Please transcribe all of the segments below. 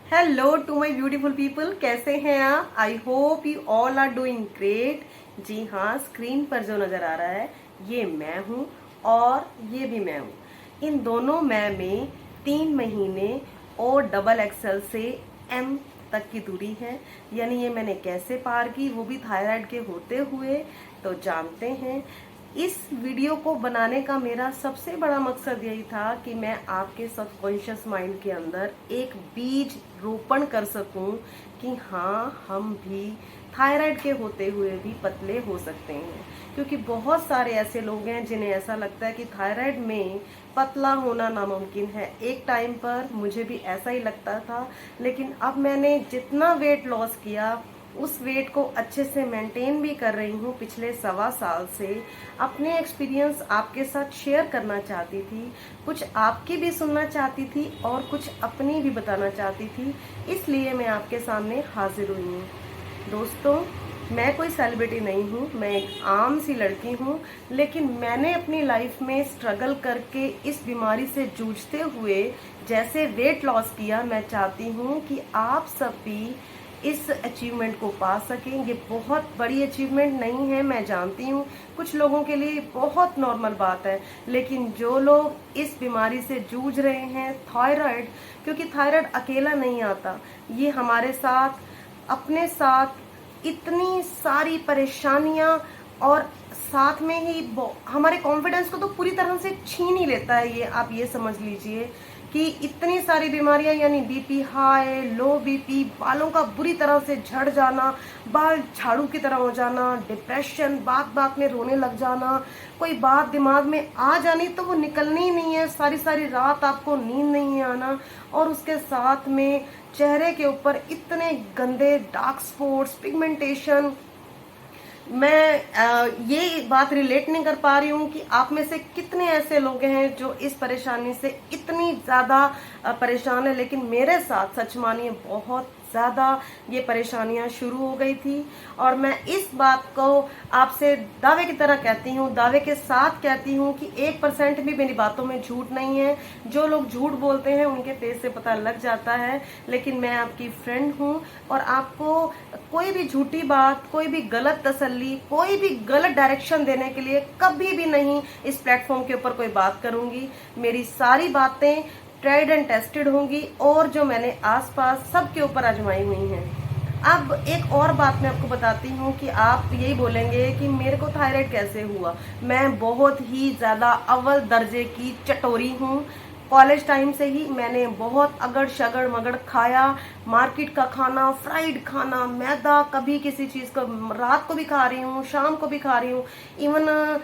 Hello to my beautiful people, कैसे हैं आप? I hope you all are doing great. जी हाँ, स्क्रीन पर जो नजर आ रहा है ये मैं हूँ और ये भी मैं हूँ। इन दोनों मैं में 3 महीने और डबल एक्सेल से एम तक की दूरी है। यानी ये मैंने कैसे पार की, वो भी थायराइड के होते हुए। तो जानते हैं, इस वीडियो को बनाने का मेरा सबसे बड़ा मकसद यही था कि मैं आपके सबकॉन्शियस माइंड के अंदर एक बीज रोपण कर सकूं कि हाँ, हम भी थायराइड के होते हुए भी पतले हो सकते हैं। क्योंकि बहुत सारे ऐसे लोग हैं जिन्हें ऐसा लगता है कि थायराइड में पतला होना नामुमकिन है। एक टाइम पर मुझे भी ऐसा ही लगता था, लेकिन अब मैंने जितना वेट लॉस किया उस वेट को अच्छे से मेंटेन भी कर रही हूँ पिछले 1.25 साल से। अपने एक्सपीरियंस आपके साथ शेयर करना चाहती थी, कुछ आपकी भी सुनना चाहती थी और कुछ अपनी भी बताना चाहती थी, इसलिए मैं आपके सामने हाजिर हुई हूँ। दोस्तों, मैं कोई सेलिब्रिटी नहीं हूँ, मैं एक आम सी लड़की हूँ, लेकिन मैंने अपनी लाइफ में स्ट्रगल करके इस बीमारी से जूझते हुए जैसे वेट लॉस किया, मैं चाहती हूँ कि आप सब भी इस अचीवमेंट को पा सकें। ये बहुत बड़ी अचीवमेंट नहीं है, मैं जानती हूँ कुछ लोगों के लिए बहुत नॉर्मल बात है, लेकिन जो लोग इस बीमारी से जूझ रहे हैं थायराइड, क्योंकि थायराइड अकेला नहीं आता, ये हमारे साथ अपने साथ इतनी सारी परेशानियां और साथ में ही हमारे कॉन्फिडेंस को तो पूरी तरह से छीन ही लेता है। ये आप ये समझ लीजिए कि इतनी सारी बीमारियां, यानी बीपी हाई, लो बीपी, बालों का बुरी तरह से झड़ जाना, बाल झाड़ू की तरह हो जाना, डिप्रेशन, बात बात में रोने लग जाना, कोई बात दिमाग में आ जानी तो वो निकलनी ही नहीं है, सारी सारी रात आपको नींद नहीं आना, और उसके साथ में चेहरे के ऊपर इतने गंदे डार्क स्पॉट्स, पिगमेंटेशन। मैं ये बात रिलेट नहीं कर पा रही हूँ कि आप में से कितने ऐसे लोग हैं जो इस परेशानी से इतनी ज्यादा परेशान है, लेकिन मेरे साथ सच मानिए बहुत ज्यादा ये परेशानियां शुरू हो गई थी। और मैं इस बात को आपसे दावे की तरह कहती हूँ, दावे के साथ कहती हूँ कि 1% भी मेरी बातों में झूठ नहीं है। जो लोग झूठ बोलते हैं उनके फेस से पता लग जाता है, लेकिन मैं आपकी फ्रेंड हूँ और आपको कोई भी झूठी बात, कोई भी गलत तसल्ली, कोई भी गलत डायरेक्शन देने के लिए कभी भी नहीं इस प्लेटफॉर्म के ऊपर कोई बात करूंगी। मेरी सारी बातें ट्राइड एंड टेस्टेड होंगी और जो मैंने आसपास सबके ऊपर आजमाई हुई हैं। अब एक और बात मैं आपको बताती हूँ कि आप यही बोलेंगे कि मेरे को थायराइड कैसे हुआ। मैं बहुत ही ज्यादा अव्वल दर्जे की चटोरी हूँ। कॉलेज टाइम से ही मैंने बहुत अगड़ शगड़ मगड़ खाया, मार्केट का खाना, फ्राइड खाना, मैदा, कभी किसी चीज को रात को भी खा रही हूँ, शाम को भी खा रही हूँ। इवन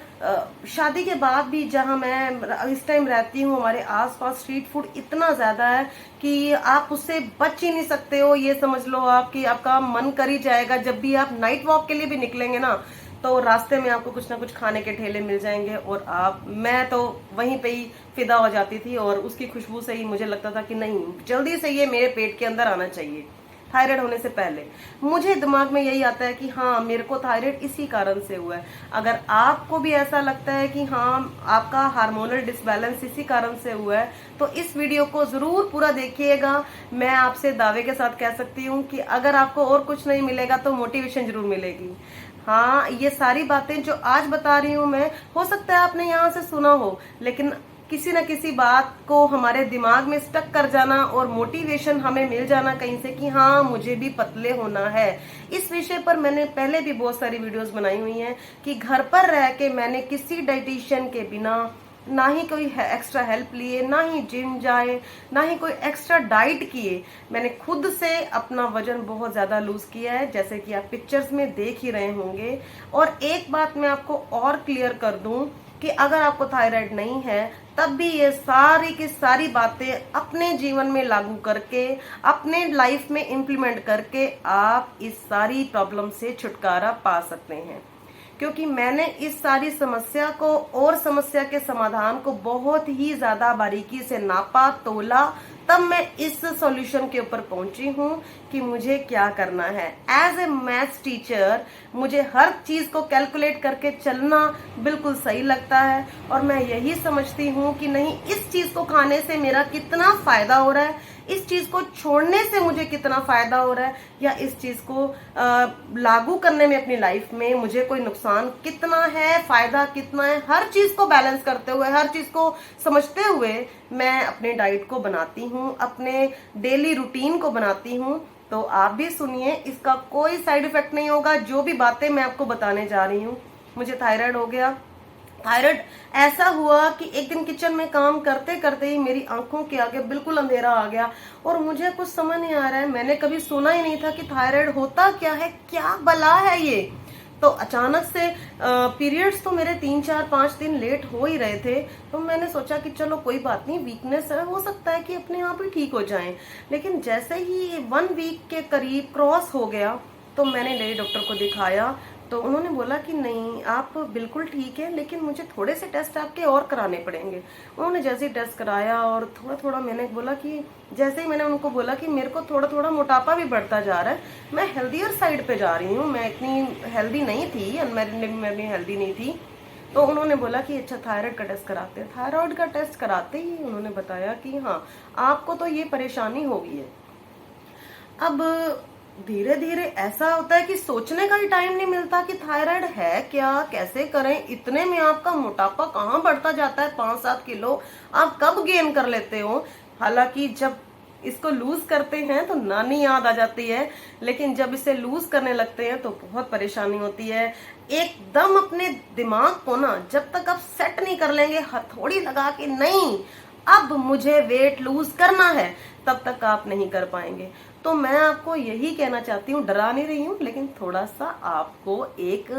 शादी के बाद भी जहाँ मैं इस टाइम रहती हूँ, हमारे आसपास स्ट्रीट फूड इतना ज्यादा है कि आप उससे बच ही नहीं सकते हो। ये समझ लो आप कि आपका मन कर ही जाएगा। जब भी आप नाइट वॉक के लिए भी निकलेंगे ना, तो रास्ते में आपको कुछ ना कुछ खाने के ठेले मिल जाएंगे और मैं तो वहीं पे ही फिदा हो जाती थी और उसकी खुशबू से ही मुझे लगता था कि नहीं, जल्दी से ये मेरे पेट के अंदर आना चाहिए थायराइड होने से पहले। मुझे दिमाग में यही आता है कि हाँ, मेरे को थायराइड इसी कारण से हुआ है। अगर आपको भी ऐसा लगता है कि हाँ, आपका हार्मोनल डिसबैलेंस इसी कारण से हुआ है, तो इस वीडियो को जरूर पूरा देखिएगा। मैं आपसे दावे के साथ कह सकती हूँ कि अगर आपको और कुछ नहीं मिलेगा तो मोटिवेशन जरूर मिलेगी। हाँ, ये सारी बातें जो आज बता रही हूँ मैं, हो सकता है आपने यहाँ से सुना हो, लेकिन किसी न किसी बात को हमारे दिमाग में स्टक कर जाना और मोटिवेशन हमें मिल जाना कहीं से कि हाँ, मुझे भी पतले होना है। इस विषय पर मैंने पहले भी बहुत सारी वीडियोस बनाई हुई हैं कि घर पर रह के मैंने किसी डाइटिशियन के बिना, ना ही कोई एक्स्ट्रा हेल्प लिए, ना ही जिम जाए, ना ही कोई एक्स्ट्रा डाइट किए, मैंने खुद से अपना वजन बहुत ज्यादा लूज किया है, जैसे कि आप पिक्चर्स में देख ही रहे होंगे। और एक बात मैं आपको और क्लियर कर दूं कि अगर आपको थायराइड नहीं है तब भी ये सारी की सारी बातें अपने जीवन में लागू करके, अपने लाइफ में इम्प्लीमेंट करके आप इस सारी प्रॉब्लम से छुटकारा पा सकते हैं। क्योंकि मैंने इस सारी समस्या को और समस्या के समाधान को बहुत ही ज्यादा बारीकी से नापा, तोला, तब मैं इस सॉल्यूशन के ऊपर पहुंची हूँ कि मुझे क्या करना है। एज ए मैथ्स टीचर मुझे हर चीज को कैलकुलेट करके चलना बिल्कुल सही लगता है और मैं यही समझती हूँ कि नहीं, इस चीज को खाने से मेरा कितना फायदा हो रहा है, इस चीज को छोड़ने से मुझे कितना फायदा हो रहा है, या इस चीज को लागू करने में अपनी लाइफ में मुझे कोई नुकसान कितना है, फायदा कितना है, हर चीज को बैलेंस करते हुए, हर चीज को समझते हुए मैं अपने डाइट को बनाती हूँ, अपने डेली रूटीन को बनाती हूँ। तो आप भी सुनिए, इसका कोई साइड इफेक्ट नहीं होगा। जो भी बातें मैं आपको बताने जा रही हूँ, मुझे थायराइड हो गया। थायराइड ऐसा हुआ कि एक दिन किचन में काम करते करते ही मेरी आंखों के आगे बिल्कुल अंधेरा आ गया और मुझे कुछ समझ नहीं आ रहा है। मैंने कभी सुना ही नहीं था कि थायराइड होता क्या है, क्या बला है ये। तो अचानक से पीरियड्स तो मेरे 3-4-5 दिन लेट हो ही रहे थे। तो मैंने सोचा कि चलो कोई बात नहीं, वीकनेस है, हो सकता है कि अपने आप ही ठीक हो जाएं। लेकिन जैसे ही 1 वीक के करीब क्रॉस हो गया तो मैंने लेडी डॉक्टर को दिखाया। तो उन्होंने बोला कि नहीं, आप बिल्कुल ठीक है, लेकिन मुझे थोड़े से टेस्ट आपके और कराने पड़ेंगे। उन्होंने जैसे ही टेस्ट कराया और थोड़ा थोड़ा मैंने बोला कि जैसे ही मैंने उनको बोला कि मेरे को थोड़ा थोड़ा मोटापा भी बढ़ता जा रहा है, मैं हेल्दियर साइड पे जा रही हूँ, मैं इतनी हेल्दी नहीं थी, अनमैरिड में भी हेल्दी नहीं थी। तो उन्होंने बोला कि अच्छा थायराइड का टेस्ट कराते हैं। थायराइड का टेस्ट कराते ही उन्होंने बताया कि हाँ, आपको तो ये परेशानी हो गई है। अब धीरे धीरे ऐसा होता है कि सोचने का ही टाइम नहीं मिलता कि थायराइड है क्या, कैसे करें। इतने में आपका मोटापा कहाँ बढ़ता जाता है, 5-7 किलो आप कब गेन कर लेते हो। हालांकि जब इसको लूज करते हैं तो नानी याद आ जाती है, लेकिन जब इसे लूज करने लगते हैं तो बहुत परेशानी होती है। एकदम अपने दिमाग को ना जब तक आप सेट नहीं कर लेंगे, हथौड़ी लगा के नहीं अब मुझे वेट लूज करना है, तब तक आप नहीं कर पाएंगे। तो मैं आपको यही कहना चाहती हूँ, डरा नहीं रही हूँ, लेकिन थोड़ा सा आपको एक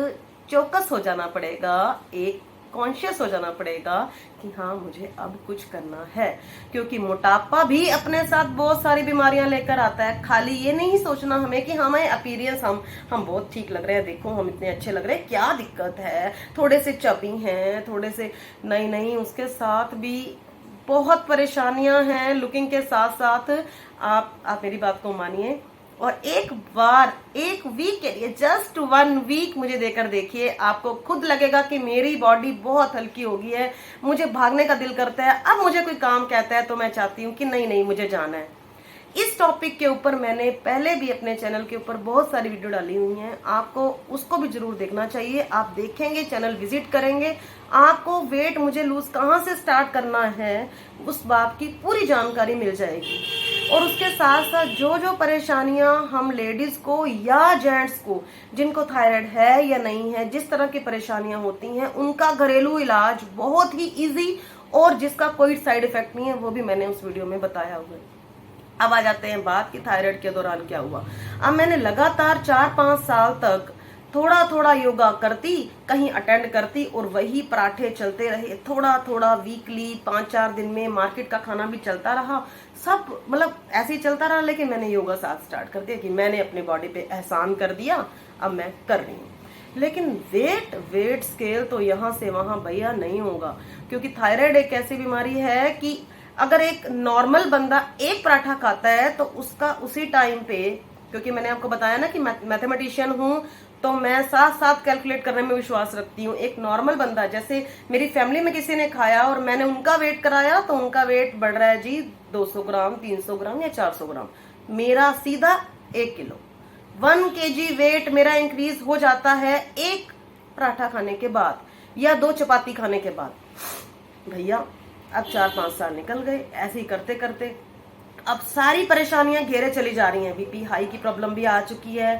चौकस हो जाना पड़ेगा, एक कॉन्शियस हो जाना पड़ेगा कि हाँ, मुझे अब कुछ करना है। क्योंकि मोटापा भी अपने साथ बहुत सारी बीमारियां लेकर आता है। खाली ये नहीं सोचना हमें कि हमें अपीयरेंस हम बहुत ठीक लग रहे हैं, देखो हम इतने अच्छे लग रहे हैं, क्या दिक्कत है, थोड़े से चबी हैं, थोड़े से नहीं, उसके साथ भी बहुत परेशानियां हैं। लुकिंग के साथ साथ आप मेरी बात को मानिए और एक वीक के लिए, जस्ट 1 वीक मुझे देकर देखिए, आपको खुद लगेगा कि मेरी बॉडी बहुत हल्की हो गई है, मुझे भागने का दिल करता है। अब मुझे कोई काम कहता है तो मैं चाहती हूँ कि नहीं मुझे जाना है। इस टॉपिक के ऊपर मैंने पहले भी अपने चैनल के ऊपर बहुत सारी वीडियो डाली हुई हैं, आपको उसको भी जरूर देखना चाहिए। आप देखेंगे, चैनल विजिट करेंगे, आपको वेट मुझे लूज कहाँ से स्टार्ट करना है उस बात की पूरी जानकारी मिल जाएगी। और उसके साथ साथ जो जो परेशानियां हम लेडीज को या जेंट्स को, जिनको थायराइड है या नहीं है, जिस तरह की परेशानियां होती हैं, उनका घरेलू इलाज बहुत ही इजी और जिसका कोई साइड इफेक्ट नहीं है, वो भी मैंने उस वीडियो में बताया हुआ है। अब आ जाते हैं बात कि थायराइड के दौरान क्या हुआ। अब मैंने लगातार 4-5 साल तक थोड़ा थोड़ा योगा करती, कहीं अटेंड करती और वही पराठे चलते रहे, थोड़ा थोड़ा वीकली 5-4 दिन में मार्केट का खाना भी चलता रहा, सब मतलब ऐसे ही चलता रहा। लेकिन मैंने योगा साथ स्टार्ट कर दिया कि मैंने अपनी बॉडी पे एहसान कर दिया, अब मैं कर रही हूँ। लेकिन वेट स्केल तो यहाँ से वहां भैया नहीं होगा, क्योंकि थायराइड एक ऐसी बीमारी है कि अगर एक नॉर्मल बंदा एक पराठा खाता है तो उसका उसी टाइम पे, क्योंकि मैंने आपको बताया ना कि मैथमेटिशियन हूं, तो मैं साथ साथ कैलकुलेट करने में विश्वास रखती हूँ। एक नॉर्मल बंदा, जैसे मेरी फैमिली में किसी ने खाया और मैंने उनका वेट कराया तो उनका वेट बढ़ रहा है जी 200 ग्राम, 300 ग्राम या 400 ग्राम, मेरा सीधा 1 किलो, 1 kg वेट मेरा इंक्रीज हो जाता है एक पराठा खाने के बाद या 2 चपाती खाने के बाद। भैया अब 4-5 साल निकल गए, ऐसे ही करते करते अब सारी परेशानियां घेरे चली जा रही हैं। बीपी हाई की प्रॉब्लम भी आ चुकी है,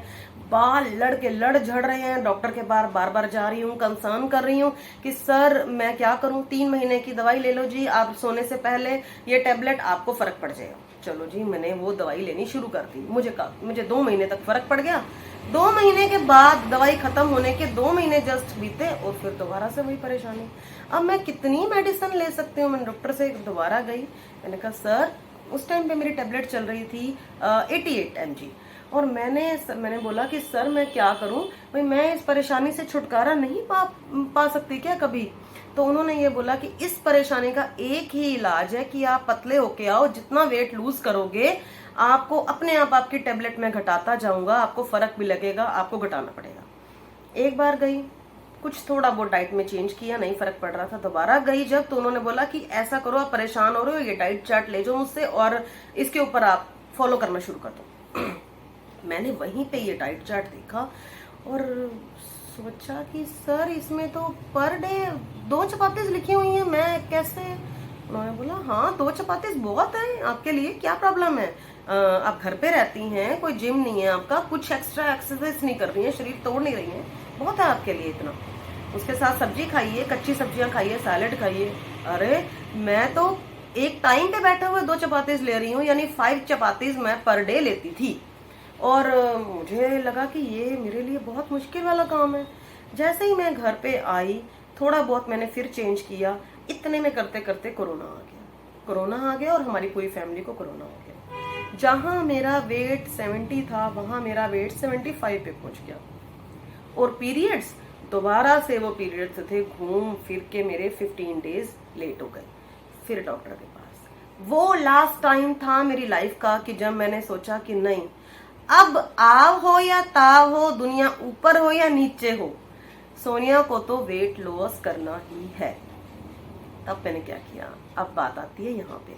बाल लड़ झड़ रहे हैं, डॉक्टर के बार बार जा रही हूँ, कंसर्न कर रही हूँ कि सर मैं क्या करूँ, 3 महीने की दवाई ले लो जी, आप सोने से पहले ये टेबलेट, आपको फर्क पड़ जाएगा। चलो जी, मैंने वो दवाई लेनी शुरू कर दी। मुझे 2 महीने तक फर्क पड़ गया। 2 महीने के बाद दवाई खत्म होने के 2 महीने जस्ट बीते और फिर दोबारा से वही परेशानी। अब मैं कितनी मेडिसिन ले सकती हूँ। मैंने डॉक्टर से दोबारा गई, मैंने कहा सर, उस टाइम पे मेरी टेबलेट चल रही थी 88 mg, और मैंने बोला कि सर मैं क्या करूं, भाई मैं इस परेशानी से छुटकारा नहीं पा सकती क्या कभी। तो उन्होंने ये बोला कि इस परेशानी का एक ही इलाज है कि आप पतले होके आओ, जितना वेट लूज करोगे आपको अपने आप आपकी टेबलेट में घटाता जाऊंगा, आपको फर्क भी लगेगा, आपको घटाना पड़ेगा। एक बार गई, कुछ थोड़ा बहुत डाइट में चेंज किया, नहीं फर्क पड़ रहा था। दोबारा गई जब, तो उन्होंने बोला कि ऐसा करो, आप परेशान हो रहे हो, ये डाइट चार्ट ले जाओ मुझसे और इसके ऊपर आप फॉलो करना शुरू कर दो। मैंने वहीं पे ये डाइट चार्ट देखा और सोचा कि सर इसमें तो पर डे 2 चपातीज लिखी हुई हैं, मैं कैसे। उन्होंने बोला हाँ 2 चपातीज बहुत है आपके लिए, क्या प्रॉब्लम है, आप घर पे रहती हैं, कोई जिम नहीं है आपका, कुछ एक्स्ट्रा एक्सरसाइज नहीं कर रही हैं, शरीर तोड़ नहीं रही हैं, बहुत है आपके लिए इतना। उसके साथ सब्जी खाइए, कच्ची सब्जियां खाइए, सैलेड खाइए। अरे मैं तो एक टाइम पे बैठे हुए 2 चपातीज ले रही हूँ, यानी 5 चपातीज मैं पर डे लेती थी। और मुझे लगा कि ये मेरे लिए बहुत मुश्किल वाला काम है। जैसे ही मैं घर पे आई, थोड़ा बहुत मैंने फिर चेंज किया, इतने में करते करते कोरोना आ गया। कोरोना आ गया और हमारी पूरी फैमिली को कोरोना हो गया। जहां मेरा वेट 70 था, वहां मेरा वेट 75 पे पहुंच गया। और पीरियड्स, दोबारा से वो पीरियड्स थे, घूम फिर के मेरे 15 डेज लेट हो गए। फिर डॉक्टर के पास। वो लास्ट टाइम था मेरी लाइफ का कि जब मैंने सोचा कि नहीं, अब आव हो या ताव हो, दुनिया ऊपर हो या नीचे हो, सोनिया को तो वेट लॉस करना ही है। तब मैंने क्या किया, अब बात आती है यहाँ पे।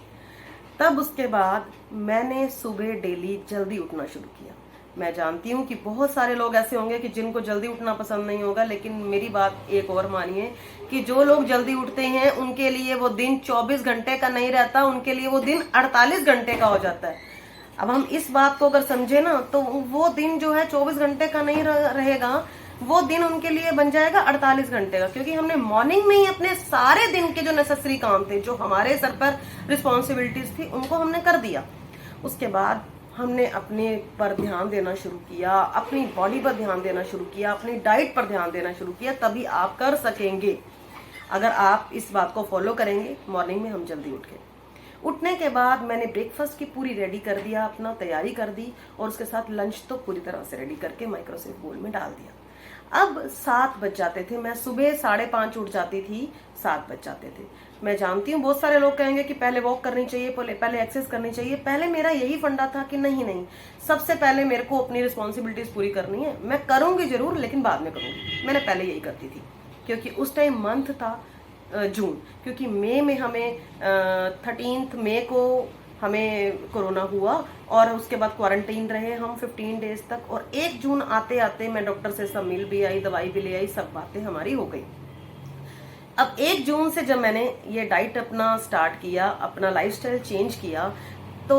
तब उसके बाद मैंने सुबह डेली जल्दी उठना शुरू किया। मैं जानती हूँ कि बहुत सारे लोग ऐसे होंगे कि जिनको जल्दी उठना पसंद नहीं होगा, लेकिन मेरी बात एक और मानिए कि जो लोग जल्दी उठते हैं उनके लिए वो दिन 24 घंटे का नहीं रहता, उनके लिए वो दिन 48 घंटे का हो जाता है। अब हम इस बात को अगर समझे ना, तो वो दिन जो है 24 घंटे का नहीं रहेगा, वो दिन उनके लिए बन जाएगा 48 घंटे का, क्योंकि हमने मॉर्निंग में ही अपने सारे दिन के जो नेसेसरी काम थे, जो हमारे सर पर रिस्पॉन्सिबिलिटीज थी, उनको हमने कर दिया। उसके बाद हमने अपने पर ध्यान देना शुरू किया, अपनी बॉडी पर ध्यान देना शुरू किया, अपनी डाइट पर ध्यान देना शुरू किया, तभी आप कर सकेंगे। अगर आप इस बात को फॉलो करेंगे, मॉर्निंग में हम जल्दी उठ के उठने के बाद मैंने ब्रेकफास्ट की पूरी रेडी कर दिया, अपना तैयारी कर दी, और उसके साथ लंच तो पूरी तरह से रेडी करके माइक्रोसेव बोल में डाल दिया। अब 7 बज जाते थे, मैं सुबह 5:30 उठ जाती थी, 7 बज जाते थे। मैं जानती हूँ बहुत सारे लोग कहेंगे कि पहले वॉक करनी चाहिए, पहले एक्सरसाइज करनी चाहिए। पहले मेरा यही फंडा था कि नहीं नहीं, सबसे पहले मेरे को अपनी रिस्पॉन्सिबिलिटीज पूरी करनी है, मैं करूंगी जरूर लेकिन बाद में करूंगी। मैंने पहले यही करती थी, क्योंकि उस टाइम मंथ था जून, क्योंकि मई में हमें 13 मई को हमें कोरोना हुआ और उसके बाद क्वारंटीन रहे हम 15 डेज तक। और 1 जून आते आते मैं डॉक्टर से सब मिल भी आई, दवाई भी ले आई, सब बातें हमारी हो गई। अब 1 जून से जब मैंने ये डाइट अपना स्टार्ट किया, अपना लाइफस्टाइल चेंज किया, तो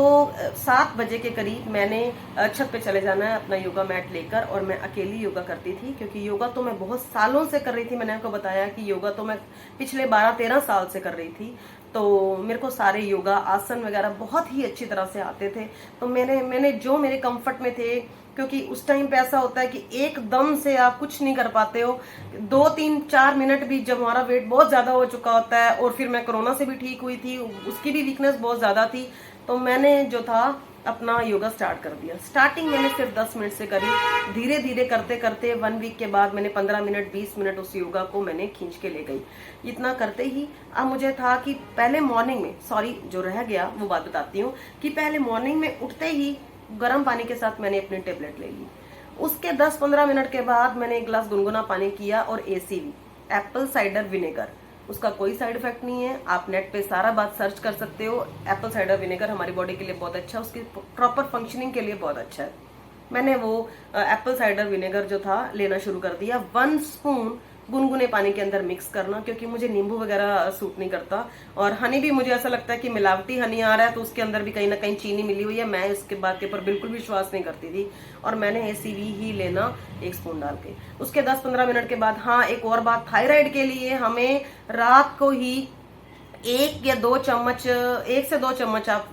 7 बजे के करीब मैंने छत पे चले जाना है अपना योगा मैट लेकर, और मैं अकेली योगा करती थी, क्योंकि योगा तो मैं बहुत सालों से कर रही थी। मैंने आपको बताया कि योगा तो मैं पिछले 12-13 साल से कर रही थी, तो मेरे को सारे योगा आसन वगैरह बहुत ही अच्छी तरह से आते थे। तो मैंने जो मेरे कंफर्ट में थे, क्योंकि उस टाइम पे ऐसा होता है कि एकदम से आप कुछ नहीं कर पाते हो, 2-3-4 मिनट भी, जब हमारा वेट बहुत ज्यादा हो चुका होता है, और फिर मैं कोरोना से भी ठीक हुई थी, उसकी भी वीकनेस बहुत ज्यादा थी, तो मैंने जो था अपना योगा स्टार्ट कर दिया। स्टार्टिंग मैंने सिर्फ 10 मिनट से करी, धीरे धीरे करते करते 1 वीक के बाद मैंने 15 मिनट 20 मिनट उस योगा को मैंने खींच के ले गई। इतना करते ही अब मुझे था कि पहले मॉर्निंग में, सॉरी जो रह गया वो बात बताती हूँ, कि पहले मॉर्निंग में उठते ही गर्म पानी के साथ मैंने अपनी टेबलेट ले ली। उसके 10-15 मिनट के बाद मैंने 1 गिलास गुनगुना पानी किया, और ACV, एप्पल साइडर विनेगर, उसका कोई साइड इफेक्ट नहीं है। आप नेट पे सारा बात सर्च कर सकते हो। एप्पल साइडर विनेगर हमारी बॉडी के लिए बहुत अच्छा है, उसकी प्रॉपर फंक्शनिंग के लिए बहुत अच्छा है। मैंने वो एप्पल साइडर विनेगर जो था लेना शुरू कर दिया। 1 स्पून गुनगुने पानी के अंदर मिक्स करना, क्योंकि मुझे नींबू वगैरह सूट नहीं करता, और हनी भी मुझे ऐसा लगता है कि मिलावटी हनी आ रहा है, तो उसके अंदर भी कहीं ना कहीं चीनी मिली हुई है। मैं इसके बात के ऊपर बिल्कुल विश्वास नहीं करती थी, और मैंने ACV ही लेना 1 स्पून डाल के। उसके 10-15 मिनट के बाद, हाँ एक और बात, थायराइड के लिए हमें रात को ही 1 या 2 चम्मच, 1 से 2 चम्मच, आप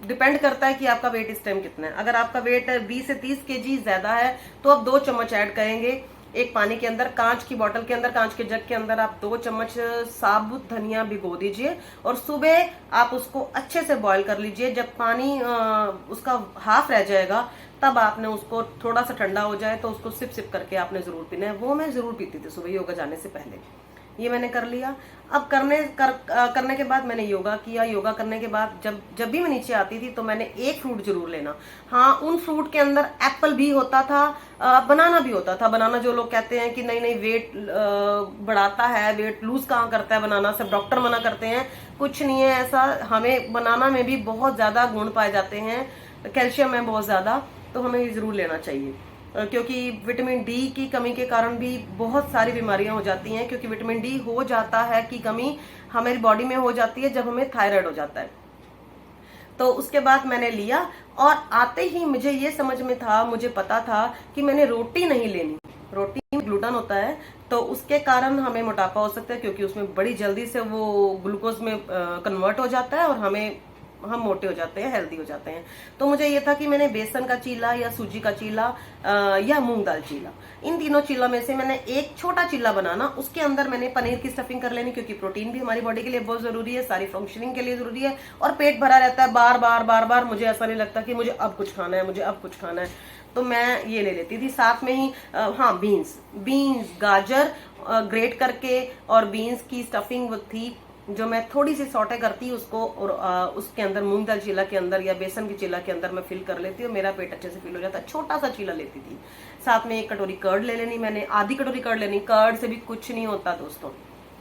डिपेंड करता है कि आपका वेट इस टाइम कितना है। अगर आपका वेट 20 से 30 kg ज्यादा है, तो आप 2 चम्मच ऐड करेंगे एक पानी के अंदर, कांच की बोतल के अंदर, कांच के जग के अंदर आप 2 चम्मच साबुत धनिया भिगो दीजिए, और सुबह आप उसको अच्छे से बॉईल कर लीजिए। जब पानी उसका हाफ रह जाएगा, तब आपने उसको थोड़ा सा ठंडा हो जाए तो उसको सिप सिप करके आपने जरूर पीना है। वो मैं जरूर पीती थी सुबह योगा जाने से पहले। ये मैंने कर लिया। अब करने के बाद मैंने योगा किया। योगा करने के बाद जब भी मैं नीचे आती थी तो मैंने एक फ्रूट जरूर लेना। हाँ, उन फ्रूट के अंदर एप्पल भी होता था, बनाना भी होता था। बनाना जो लोग कहते हैं कि नहीं नहीं वेट बढ़ाता है, वेट लूज कहाँ करता है बनाना, सब डॉक्टर मना करते हैं, कुछ नहीं है ऐसा। हमें बनाना में भी बहुत ज्यादा गुण पाए जाते हैं, कैल्शियम है बहुत ज्यादा, तो हमें ये जरूर लेना चाहिए। क्योंकि विटामिन डी की कमी के कारण भी बहुत सारी बीमारियां हो जाती हैं, क्योंकि विटामिन डी हो जाता है की कमी हमारी बॉडी में हो जाती है जब हमें थायराइड हो जाता है। तो उसके बाद मैंने लिया, और आते ही मुझे ये समझ में था, मुझे पता था कि मैंने रोटी नहीं लेनी। रोटी में ग्लूटेन होता है, तो उसके कारण हमें मोटापा हो सकता है, क्योंकि उसमें बड़ी जल्दी से वो ग्लूकोज में कन्वर्ट हो जाता है और हम मोटे हो जाते हैं, हेल्दी हो जाते हैं। तो मुझे ये था कि मैंने बेसन का चीला या सूजी का चीला या मूंग दाल चीला, इन तीनों चीला में से मैंने एक छोटा चीला बनाना। उसके अंदर मैंने पनीर की स्टफिंग कर लेनी, क्योंकि प्रोटीन भी हमारी बॉडी के लिए बहुत जरूरी है, सारी फंक्शनिंग के लिए जरूरी है, और पेट भरा रहता है बार बार बार बार। मुझे ऐसा नहीं लगता कि मुझे अब कुछ खाना है, मुझे अब कुछ खाना है, तो मैं ये ले लेती थी। साथ में ही हाँ, बीन्स गाजर ग्रेट करके, और बीन्स की स्टफिंग थी जो मैं थोड़ी सी सौटे करती उसको, और उसके अंदर मूंग दाल चीला के अंदर या बेसन की चीला के अंदर मैं फिल कर लेती हूँ, मेरा पेट अच्छे से फिल हो जाता है। छोटा सा चीला लेती थी। साथ में एक कटोरी कर्ड ले लेनी मैंने, आधी कटोरी कर्ड लेनी। कर्ड से भी कुछ नहीं होता दोस्तों,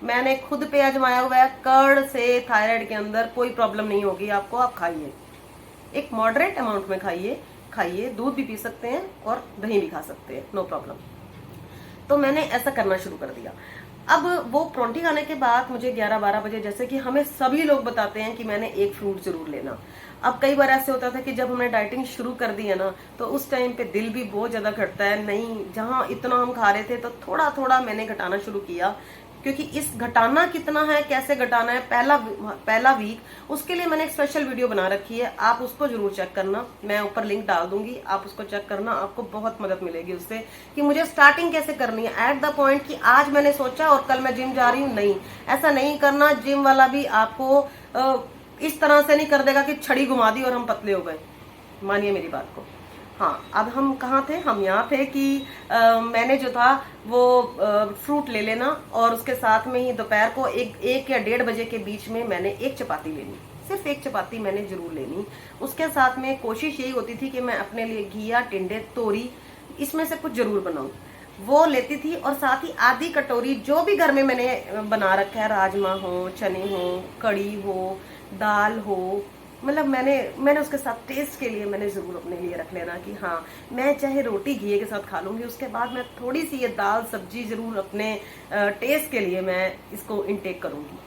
मैंने खुद पे आजमाया हुआ है। कर्ड से थायराइड के अंदर कोई प्रॉब्लम नहीं होगी आपको। आप खाइए, एक मॉडरेट अमाउंट में खाइए। दूध भी पी सकते हैं और दही भी खा सकते हैं, नो प्रॉब्लम। तो मैंने ऐसा करना शुरू कर दिया। अब वो परोंठी खाने के बाद मुझे 11-12 बजे, जैसे कि हमें सभी लोग बताते हैं कि मैंने एक फ्रूट जरूर लेना। अब कई बार ऐसे होता था कि जब हमने डाइटिंग शुरू कर दी है ना, तो उस टाइम पे दिल भी बहुत ज्यादा घटता है। नहीं, जहां इतना हम खा रहे थे तो थोड़ा थोड़ा मैंने घटाना शुरू किया, क्योंकि इस घटाना कितना है, कैसे घटाना है, पहला वीक, उसके लिए मैंने एक स्पेशल वीडियो बना रखी है, आप उसको जरूर चेक करना। मैं ऊपर लिंक डाल दूंगी, आप उसको चेक करना, आपको बहुत मदद मिलेगी उससे, कि मुझे स्टार्टिंग कैसे करनी है। एट द पॉइंट कि आज मैंने सोचा और कल मैं जिम जा रही हूँ, नहीं, ऐसा नहीं करना। जिम वाला भी आपको इस तरह से नहीं कर देगा कि छड़ी घुमा दी और हम पतले हो गए, मानिए मेरी बात को। हाँ, अब हम कहाँ थे, हम यहाँ थे कि मैंने जो था वो फ्रूट ले लेना, और उसके साथ में ही दोपहर को एक या 1:30 बजे के बीच में मैंने एक चपाती लेनी, सिर्फ एक चपाती मैंने जरूर लेनी। उसके साथ में कोशिश यही होती थी कि मैं अपने लिए घिया, टिंडे, तोरी, इसमें से कुछ जरूर बनाऊं, वो लेती थी। और साथ ही आधी कटोरी जो भी घर में मैंने बना रखा है, राजमा हो, चने हो, कड़ी हो, दाल हो, मतलब मैंने उसके साथ टेस्ट के लिए मैंने जरूर अपने लिए रख लेना कि हाँ, मैं चाहे रोटी घी के साथ खा लूंगी, उसके बाद मैं थोड़ी सी ये दाल सब्जी जरूर अपने टेस्ट के लिए मैं इसको इनटेक करूंगी।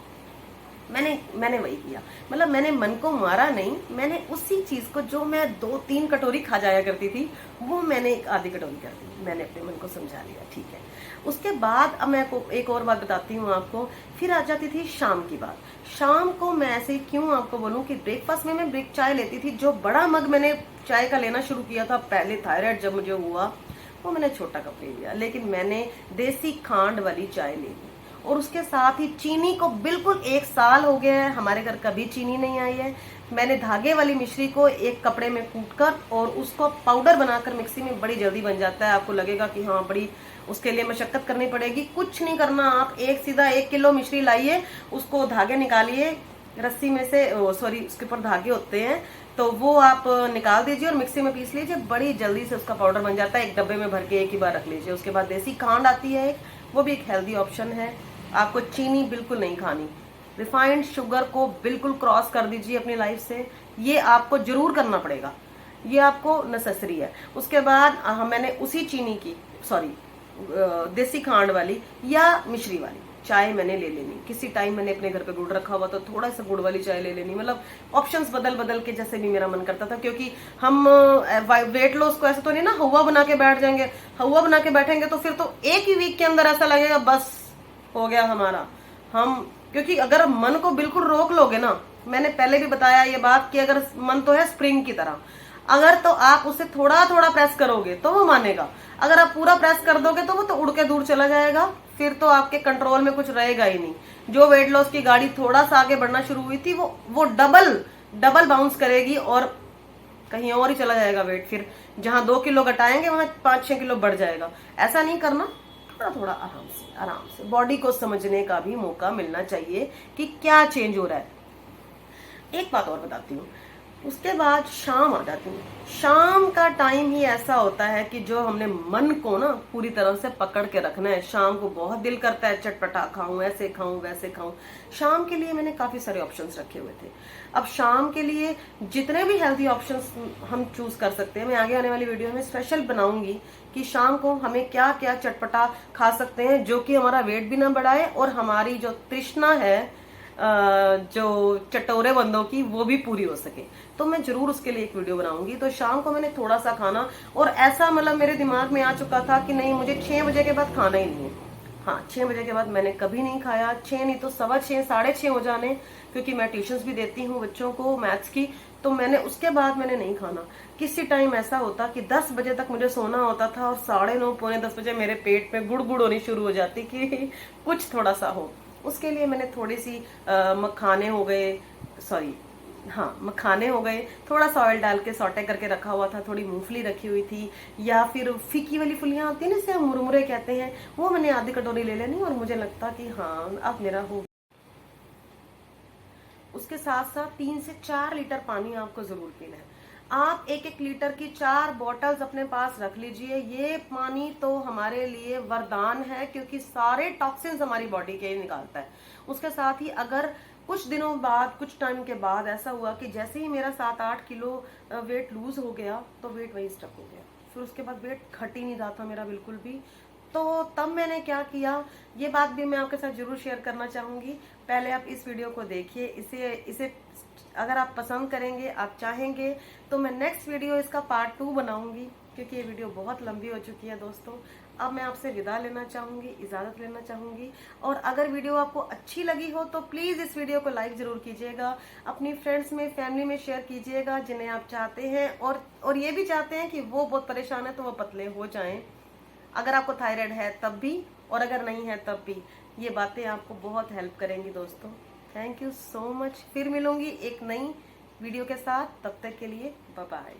मैंने वही किया, मतलब मैंने मन को मारा नहीं, मैंने उसी चीज को जो मैं 2-3 कटोरी खा जाया करती थी, वो मैंने एक आधी कटोरी कर दी। मैंने अपने मन को समझा लिया, ठीक है। उसके बाद अब मैं एक और बात बताती हूँ आपको। फिर आ जाती थी शाम की बात। शाम को मैं ऐसे क्यों आपको बोलूं कि ब्रेकफास्ट में मैं ब्रेक चाय लेती थी। जो बड़ा मग मैंने चाय का लेना शुरू किया था पहले, थायराइड जब मुझे हुआ, वो मैंने छोटा कप ले लिया, लेकिन मैंने देसी खांड वाली चाय ले ली। और उसके साथ ही चीनी को बिल्कुल 1 साल हो गया है, हमारे घर कभी चीनी नहीं आई है। मैंने धागे वाली मिश्री को एक कपड़े में कूटकर और उसको पाउडर बनाकर मिक्सी में, बड़ी जल्दी बन जाता है। आपको लगेगा कि हाँ, बड़ी उसके लिए मशक्कत करनी पड़ेगी, कुछ नहीं करना। आप सीधा 1 किलो मिश्री लाइए, उसको धागे निकालिए रस्सी में से, सॉरी उसके ऊपर धागे होते हैं, तो वो आप निकाल दीजिए और मिक्सी में पीस लीजिए, बड़ी जल्दी से उसका पाउडर बन जाता है। एक डब्बे में भर के एक ही बार रख लीजिए। उसके बाद देसी खांड आती है, वो भी एक हेल्दी ऑप्शन है। आपको चीनी बिल्कुल नहीं खानी, रिफाइंड शुगर को बिल्कुल क्रॉस कर दीजिए अपनी लाइफ से, ये आपको जरूर करना पड़ेगा, ये आपको नेसेसरी है। उसके बाद मैंने उसी चीनी की, सॉरी देसी खांड वाली या मिश्री वाली चाय मैंने ले लेनी। किसी टाइम मैंने अपने घर पे गुड़ रखा हुआ, तो थोड़ा सा गुड़ वाली चाय ले लेनी। मतलब ऑप्शंस बदल बदल के जैसे भी मेरा मन करता था, क्योंकि हम वेट लॉस को ऐसे तो नहीं ना हवा बना के बैठ जाएंगे। हवा बना के बैठेंगे तो फिर तो एक ही वीक के अंदर ऐसा लगेगा बस हो गया हमारा। क्योंकि अगर मन को बिल्कुल रोक लोगे ना, मैंने पहले भी बताया ये बात कि अगर मन तो है स्प्रिंग की तरह, अगर तो आप उसे थोड़ा थोड़ा प्रेस करोगे तो वो मानेगा। अगर आप पूरा प्रेस कर दोगे तो वो तो उड़ के दूर चला जाएगा, फिर तो आपके कंट्रोल में कुछ रहेगा ही नहीं। जो वेट लॉस की गाड़ी थोड़ा सा आगे बढ़ना शुरू हुई थी, वो डबल बाउंस करेगी और कहीं और ही चला जाएगा वेट। फिर जहां 2 किलो घटाएंगे वहां 5-6 किलो बढ़ जाएगा। ऐसा नहीं करना, थोड़ा थोड़ा आराम से बॉडी को समझने का भी मौका मिलना चाहिए कि क्या चेंज हो रहा है। एक बात और बताती हूँ, उसके बाद शाम आ जाती है। शाम का टाइम ही ऐसा होता है कि जो हमने मन को ना पूरी तरह से पकड़ के रखना है। शाम को बहुत दिल करता है चटपटा खाऊं, ऐसे खाऊं वैसे खाऊं। शाम के लिए मैंने काफी सारे ऑप्शंस रखे हुए थे। अब शाम के लिए जितने भी हेल्थी ऑप्शंस हम चूज कर सकते हैं, मैं आगे आने वाली वीडियो में स्पेशल बनाऊंगी कि शाम को हमें क्या क्या चटपटा खा सकते हैं जो कि हमारा वेट भी ना बढ़ाए और हमारी जो तृष्णा है जो चटोरे बंदों की वो भी पूरी हो सके। तो मैं जरूर उसके लिए एक वीडियो बनाऊंगी। तो शाम को मैंने थोड़ा सा खाना, और ऐसा मतलब मेरे दिमाग में आ चुका था कि नहीं, मुझे 6 बजे के बाद खाना ही नहीं है। हाँ, 6 बजे के बाद मैंने कभी नहीं खाया। 6 नहीं तो 6:15 6:30 हो जाने, क्योंकि मैं ट्यूशंस भी देती हूँ बच्चों को मैथ्स की। तो मैंने उसके बाद मैंने नहीं खाना। किसी टाइम ऐसा होता कि 10 बजे तक मुझे सोना होता था और 9:30 पौने 10 बजे मेरे पेट में गुड़गुड़ होनी शुरू हो जाती कि कुछ थोड़ा सा हो। उसके लिए मैंने थोड़ी सी मखाने हो गए, सॉरी हाँ मखाने हो गए, थोड़ा सा ऑयल डाल के सॉटे करके रखा हुआ था, थोड़ी मूंगफली रखी हुई थी, या फिर फीकी वाली फुलियां आती है ना, इसे हम मुरमुरे कहते हैं, वो मैंने आधी कटोरी ले लेनी और मुझे लगता कि हाँ अब मेरा हो। उसके साथ साथ 3 से 4 लीटर पानी आपको जरूर पीना है। आप 1-1 लीटर की 4 बॉटल्स अपने पास रख लीजिए। ये पानी तो हमारे लिए वरदान है, क्योंकि सारे टॉक्सिन्स हमारी बॉडी के निकालता है। उसके साथ ही अगर कुछ दिनों बाद, कुछ टाइम के बाद ऐसा हुआ कि जैसे ही मेरा 7-8 किलो वेट लूज हो गया, तो वेट वही स्टक हो गया। फिर उसके बाद वेट घट ही नहीं रहा था मेरा बिल्कुल भी। तो तब मैंने क्या किया, ये बात भी मैं आपके साथ जरूर शेयर करना चाहूंगी। पहले आप इस वीडियो को देखिए, इसे अगर आप पसंद करेंगे, आप चाहेंगे, तो मैं नेक्स्ट वीडियो इसका पार्ट 2 बनाऊंगी, क्योंकि ये वीडियो बहुत लंबी हो चुकी है दोस्तों। अब मैं आपसे विदा लेना चाहूंगी, इजाजत लेना चाहूंगी। और अगर वीडियो आपको अच्छी लगी हो तो प्लीज इस वीडियो को लाइक जरूर कीजिएगा, अपनी फ्रेंड्स में, फैमिली में शेयर कीजिएगा जिन्हें आप चाहते हैं और ये भी चाहते हैं कि वो बहुत परेशान है तो वो पतले हो जाएं। अगर आपको थायराइड है तब भी, और अगर नहीं है तब भी, ये बातें आपको बहुत हेल्प करेंगी दोस्तों। Thank you so much. फिर मिलूंगी एक नई वीडियो के साथ, तब तक के लिए बाय बाय।